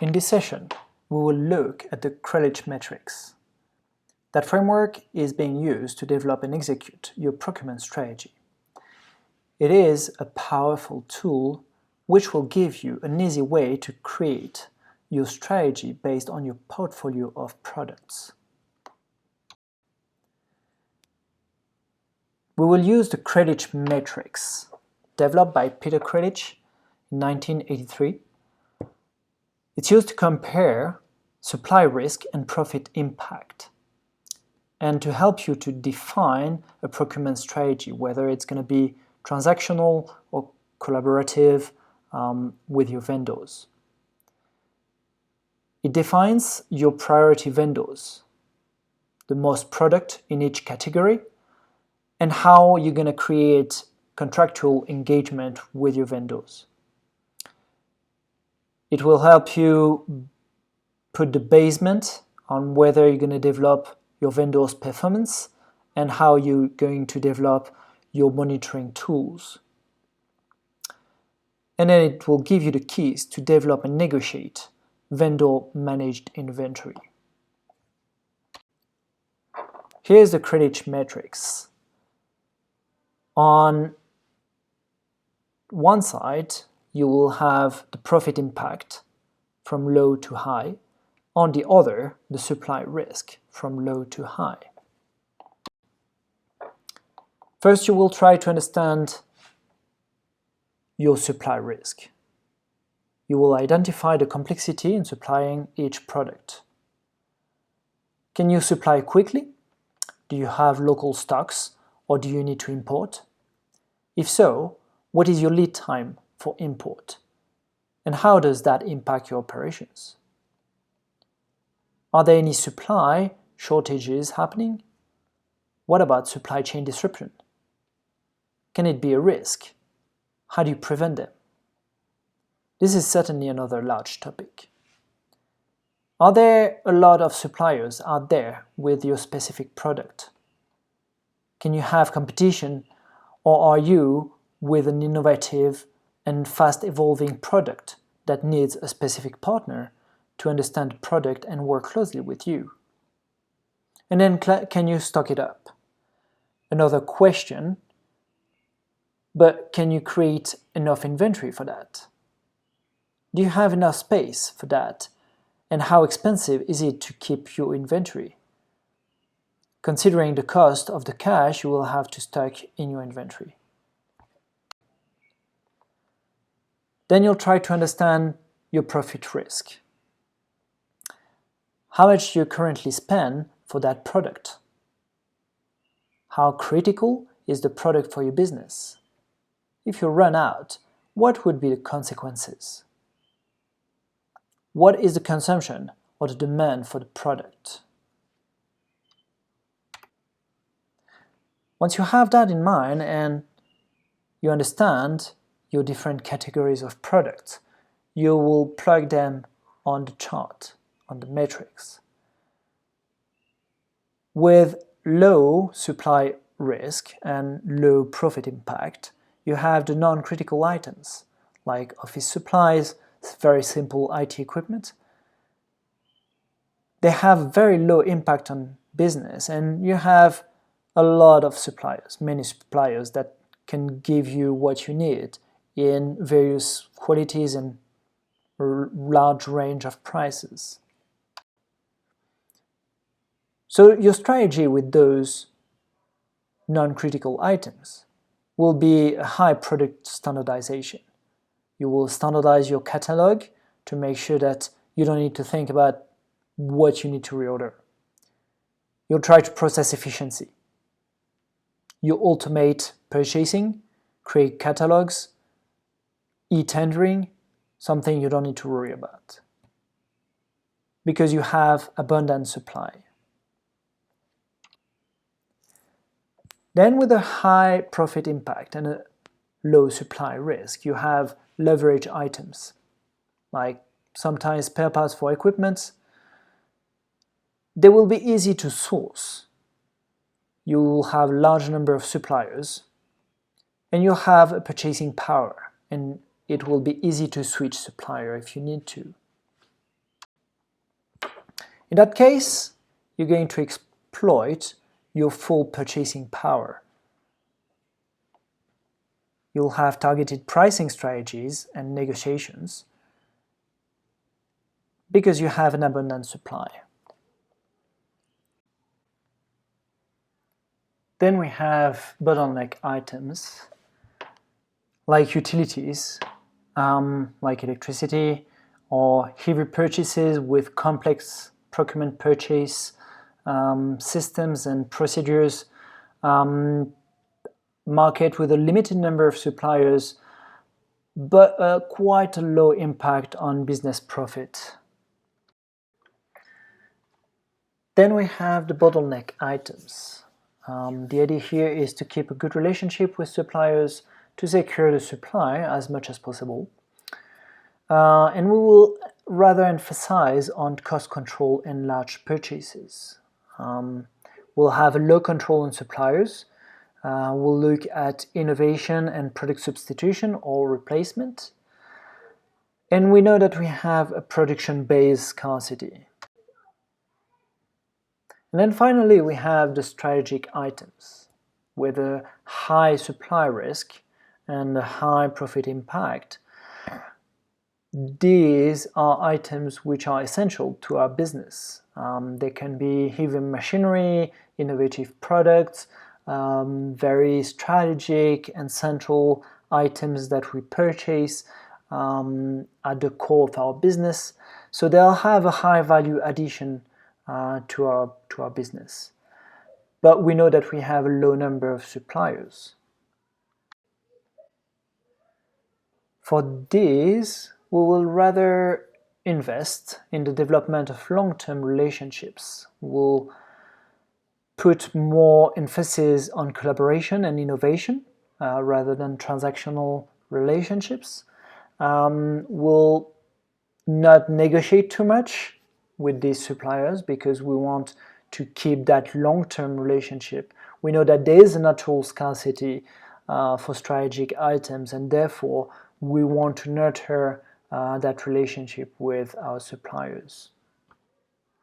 In this session, we will look at the Kraljic metrics. That framework is being used to develop and execute your procurement strategy. It is a powerful tool which will give you an easy way to create your strategy based on your portfolio of products. We will use the Kraljic metrics, developed by Peter Kraljic in 1983. It's used to compare supply risk and profit impact, and to help you to define a procurement strategy, whether it's going to be transactional or collaborative with your vendors. It defines your priority vendors, the most product in each category, and how you're going to create contractual engagement with your vendors. It will help you put the basement on whether you're going to develop your vendor's performance and how you're going to develop your monitoring tools. And then it will give you the keys to develop and negotiate vendor-managed inventory. Here's the Kraljic metrics. On one side, you will have the profit impact from low to high. On the other, the supply risk from low to high. First, you will try to understand your supply risk. You will identify the complexity in supplying each product. Can you supply quickly? Do you have local stocks, or do you need to import? If so, what is your lead time for import? And how does that impact your operations? Are there any supply shortages happening? What about supply chain disruption? Can it be a risk? How do you prevent them? This is certainly another large topic. Are there a lot of suppliers out there with your specific product? Can you have competition, or are you with an innovative and fast-evolving product that needs a specific partner to understand the product and work closely with you? And then can you stock it up? Another question, but can you create enough inventory for that? Do you have enough space for that? And how expensive is it to keep your inventory? Considering the cost of the cash you will have to stock in your inventory. Then you'll try to understand your profit risk. How much do you currently spend for that product? How critical is the product for your business? If you run out, what would be the consequences? What is the consumption or the demand for the product? Once you have that in mind and you understand your different categories of products, you will plug them on the chart, on the metrics. With low supply risk and low profit impact, you have the non-critical items like office supplies, very simple IT equipment. They have very low impact on business, and you have a lot of suppliers, many suppliers that can give you what you need in various qualities and large range of prices. So your strategy with those non-critical items will be a high product standardization. You will standardize your catalog to make sure that you don't need to think about what you need to reorder. You'll try to process efficiency. You automate purchasing, create catalogs, e-tendering, something you don't need to worry about, because you have abundant supply. Then with a high profit impact and a low supply risk, you have leverage items, like sometimes spare parts for equipment. They will be easy to source. You will have a large number of suppliers, and you'll have a purchasing power, and it will be easy to switch supplier if you need to. In that case, you're going to exploit your full purchasing power. You'll have targeted pricing strategies and negotiations because you have an abundant supply. Then we have bottleneck items like utilities, like electricity, or heavy purchases with complex procurement purchase systems and procedures, market with a limited number of suppliers, but quite a low impact on business profit. Then we have the bottleneck items. The idea here is to keep a good relationship with suppliers to secure the supply as much as possible. And we will rather emphasize on cost control and large purchases. We'll have a low control on suppliers. We'll look at innovation and product substitution or replacement. And we know that we have a production-based scarcity. And then finally, we have the strategic items with a high supply risk and a high profit impact. These are items which are essential to our business. They can be heavy machinery, innovative products, very strategic and central items that we purchase at the core of our business. So they'll have a high value addition to our business. But we know that we have a low number of suppliers. For these, we will rather invest in the development of long-term relationships. We'll put more emphasis on collaboration and innovation rather than transactional relationships. We'll not negotiate too much with these suppliers because we want to keep that long-term relationship. We know that there is a natural scarcity for strategic items, and therefore we want to nurture that relationship with our suppliers.